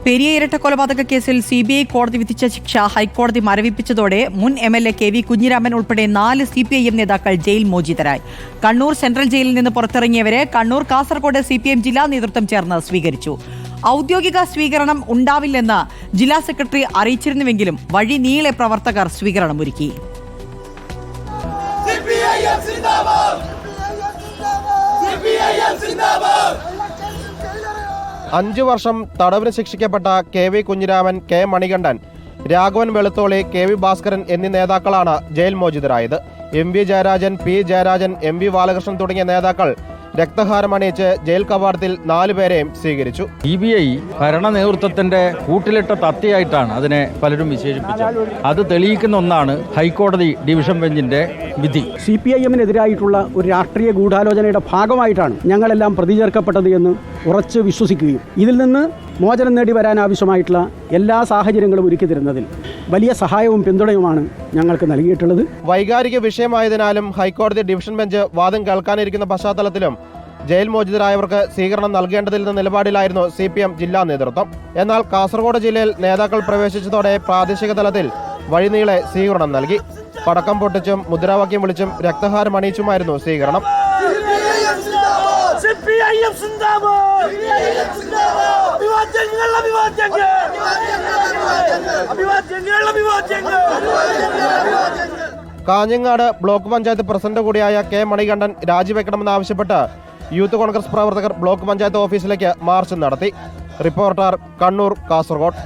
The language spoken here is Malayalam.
പെരിയ ഇരട്ടക്കൊലപാതക കേസിൽ CBI കോടതി വിധിച്ച ശിക്ഷ ഹൈക്കോടതി മരവിപ്പിച്ചതോടെ മുൻ MLA KV കുഞ്ഞിരാമൻ ഉൾപ്പെടെ 4 CPIM നേതാക്കൾ ജയിൽ മോചിതരായി. കണ്ണൂർ സെൻട്രൽ ജയിലിൽ നിന്ന് പുറത്തിറങ്ങിയവരെ കണ്ണൂർ, കാസർഗോഡ് CPIM ജില്ലാ നേതൃത്വം ചേർന്ന് സ്വീകരിച്ചു. ഔദ്യോഗിക സ്വീകരണം ഉണ്ടാവില്ലെന്ന് ജില്ലാ സെക്രട്ടറി അറിയിച്ചിരുന്നുവെങ്കിലും വഴി നീളെ പ്രവർത്തകർ സ്വീകരണമൊരുക്കി. 5 വർഷം തടവിന് ശിക്ഷിക്കപ്പെട്ട KV Kunhiraman, K Manikandan, Raghavan Velutholi, KV Bhaskaran എന്നീ നേതാക്കളാണ് ജയിൽ മോചിതരായത്. MV Jayarajan, P Jayarajan, MV Balakrishnan തുടങ്ങിയ നേതാക്കൾ രക്തഹാരമണിയിച്ച് ജയിൽ കവാടത്തിൽ 4 പേരെയും സ്വീകരിച്ചു. CBI ഭരണ നേതൃത്വത്തിന്റെ കൂട്ടിലിട്ട തത്തിയായിട്ടാണ് അതിനെ പലരും വിശേഷിപ്പിച്ചത്. അത് തെളിയിക്കുന്ന ഒന്നാണ് ഹൈക്കോടതി ഡിവിഷൻ ബെഞ്ചിന്റെ വിധി. CPIM-നെതിരായിട്ടുള്ള ഒരു രാഷ്ട്രീയ ഗൂഢാലോചനയുടെ ഭാഗമായിട്ടാണ് ഞങ്ങളെല്ലാം പ്രതി ചേർക്കപ്പെട്ടത് എന്ന് ഉറച്ചു വിശ്വസിക്കുകയും ഇതിൽ നിന്ന് മോചനം നേടി വരാൻ ആവശ്യമായിട്ടുള്ള എല്ലാ സാഹചര്യങ്ങളും ഒരുക്കി തരുന്നതിൽ വലിയ സഹായവും പിന്തുണയുമാണ് ഞങ്ങൾക്ക് നൽകിയിട്ടുള്ളത്. വൈകാരിക വിഷയമായതിനാലും ഹൈക്കോടതി ഡിവിഷൻ ബെഞ്ച് വാദം കേൾക്കാനിരിക്കുന്ന പശ്ചാത്തലത്തിലും ജയിൽ മോചിതരായവർക്ക് സ്വീകരണം നൽകേണ്ടതില്ലെന്ന നിലപാടിലായിരുന്നു CPM ജില്ലാ നേതൃത്വം. എന്നാൽ കാസർഗോഡ് ജില്ലയിൽ നേതാക്കൾ പ്രവേശിച്ചതോടെ പ്രാദേശിക തലത്തിൽ വഴിനീളെ സ്വീകരണം നൽകി. പടക്കം പൊട്ടിച്ചും മുദ്രാവാക്യം വിളിച്ചും രക്തഹാരം അണിയിച്ചുമായിരുന്നു സ്വീകരണം. കാഞ്ഞങ്ങാട് ബ്ലോക്ക് പഞ്ചായത്ത് പ്രസിഡന്റ് കൂടിയായ K മണികണ്ഠൻ രാജിവെക്കണമെന്നാവശ്യപ്പെട്ട് യൂത്ത് കോൺഗ്രസ് പ്രവർത്തകർ ബ്ലോക്ക് പഞ്ചായത്ത് ഓഫീസിലേക്ക് മാർച്ച് നടത്തി. റിപ്പോർട്ടർ, കണ്ണൂർ, കാസർഗോഡ്.